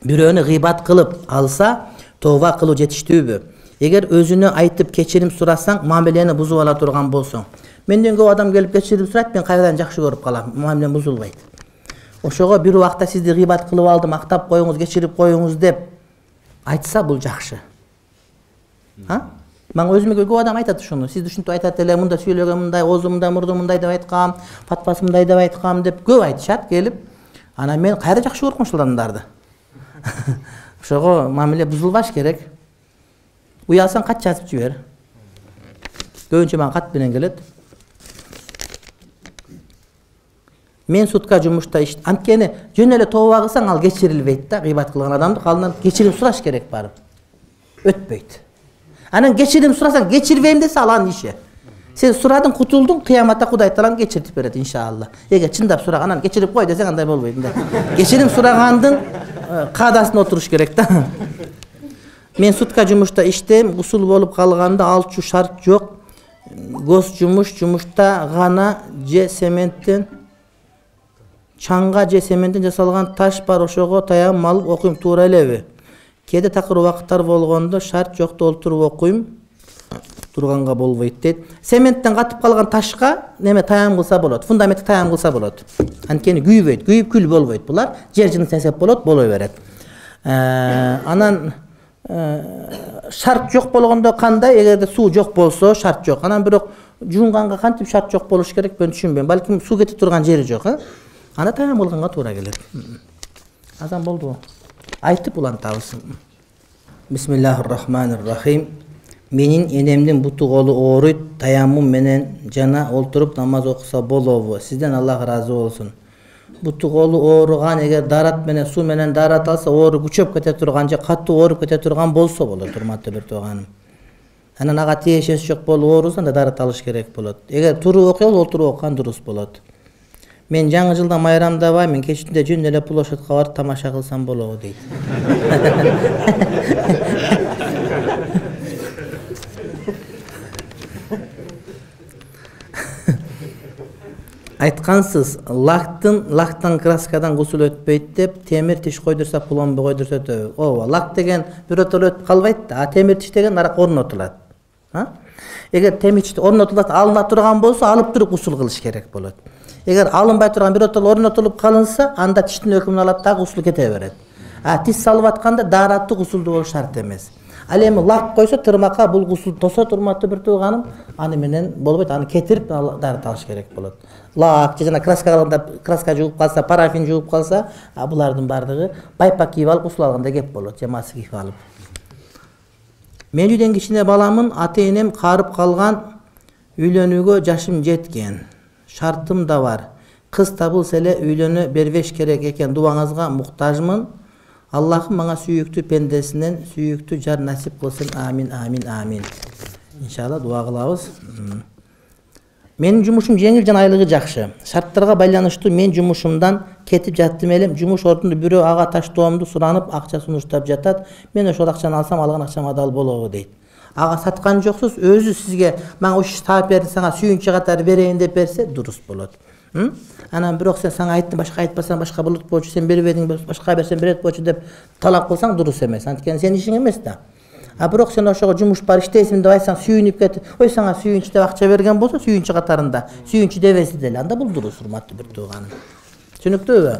бирөөнү гыйбат кылып алса, тооба кылуу жетиштүүбү? Эгер өзүнө айтып кечирим сурасаң, мамилени бузуп ала турган болсоң. Менден көп адам келип кечирим сурайт, мен кайрадан жакшы көрүп калам, мамилем бузулбайт. Ошого бир убакта сизди гыйбат кылып алдым, актап коюңуз, кечирип коюңуз деп айтса, бул жакшы. Мага өзүмө көп адам айтат ушуну. Сизди ушинтип айтат эле, мында сүйлөгөн мындай, оозу мындай, мурду мындай деп айткам, фатвасы мындай деп айткам деп көп айтышат келип. Анан мен кайра жакшы көрүп ушул адамдарды. Ошого мамиле бузулбаш керек. Уялсаң кат жазып жибер. Көбүнчө мага кат менен келет. Мен сутка жумушта анткени жөн эле тооба кылсаң ал кечирилбейт да, гыйбат кылган адамды калынан кечирим сураш керек барып. Өтпөйт. Анан кечирим сурасаң, кечирбейм десе алан иши. Сен сурадың, кутулдуң, кыяматта Кудай Таалам кечиртип берет иншалла. Эгер чындап сураган, анан кечирип кой десең андай болбойт. Кечирим сурагандын каадасына отуруш керек да. Мен сутка жумушта иштейм, гусул болуп калганда алчу шарт жок. Гос жумушта гана же сементтен чаңга же сементтен жасалган таш бар, ошого таям алып окуйм, туура элеби? Кээде такыр убакыттар болгондо шарт жокто олтуруп окуйм, турганга болбойт дейт. Сементтен катып калган ташка неме таям кылса болот, фундаментке таям кылса болот. Анткени күйбөйт, күйүп күл болбойт булар. Жер жынысы эсеп болот, боло берет. Анан шарт жок болгондо кандай? Эгерде суу жок болсо шарт жок. Анан бирок жуунганга кантип шарт жок болуш керек, мен түшүнбөйм. Балким суу кетип турган жери жок, анда таям кылганга туура келет. Азан болду. Айтып улантабыз. Бисмиллахир-рахманир-рахим. Менин энемдин буту колу ооруйт, таяммум менен жана олтуруп намаз окуса болобу? Сизден Аллах ыраазы болсун. Буту колу ооруган, эгер дарат менен суу менен дарат алса, оору күчөп кете турган же катуу ооруп кете турган болсо болот, урматтуу бир тууганым. Анан ага тиешеси жок болуп ооруса, анда дарат алыш керек болот. Эгер туруп окуя, олтуруп окуган дурус болот. Мен жаңы жылда майрамдабаймын, кечинде жөн эле площадка барып тамаша кылсам болобу дейт. Айткансыз, лактан краскадан гусул өтпөйт деп, темир тиш койдурса, пломба койдурса өтөбү? Ооба, лак деген биротоло өтүп калбайт да, темир тиш деген арак орнотулат. Эгер темир тиш орнотулат, алына турган болсо, алып туруп гусул кылыш керек болот. Эгер алынбай турган биротоло орнотулуп калынса, анда тиштин өкүмүн алат да, гусул кете берет. Тиш салып атканда дараттуу гусулду болуш шарт эмес. Ал эми лак койсо, тырмакка бул гусул тосо, урматтуу бир тууганым, аны менен болбойт, аны кетирип дарат алыш керек болот. Лак же жана краска жууп калса, парафин жууп калса, булардын бардыгы байпак кийип алып гусул алганда кеп болот, же масы кийип алып. Мен үйдөн кичине баламын, ата-энем карып калган, үйлөнүүгө жашым жеткен. Шартым да бар. Кыз табылса эле үйлөнө бербеш керек экен. Дуаңызга муктажмын. Аллахым мага сүйүктүү пендесинен сүйүктүү жар насип кылсын. Амин, амин, амин. Иншалла дуа кылабыз. Менин жумушум жеңил жана айлыгы жакшы. Шарттарга байланыштуу мен жумушумдан кетип жаттым элем. Жумуш ордунда бирөө ага таштоомду суранып, акча сунуштап жатат. Мен ошол акчаны алсам, алган акчам адал болобу дейт. Ага саткан жоксуз, өзү сизге мага уш таап берди, сага сүйүнчү катары берейин деп берсе, дурус болот. Анан бирок сен сага айттым, башка айтпасаң башка болот болчу, сен бербедиң, башка берсең берет болчу деп талап кылсаң дурус эмес. Анткени сенин ишиң эмес да. Бирок сен ошого жумуш бар иштейсиң деп айтсаң, сүйүнүп кетип, ой сага сүйүнчү деп акча берген болсо, сүйүнчү катарында, сүйүнчү дебеси деле, анда бул дурус, урматтуу бир тууганым. Түшүнүктүүбү?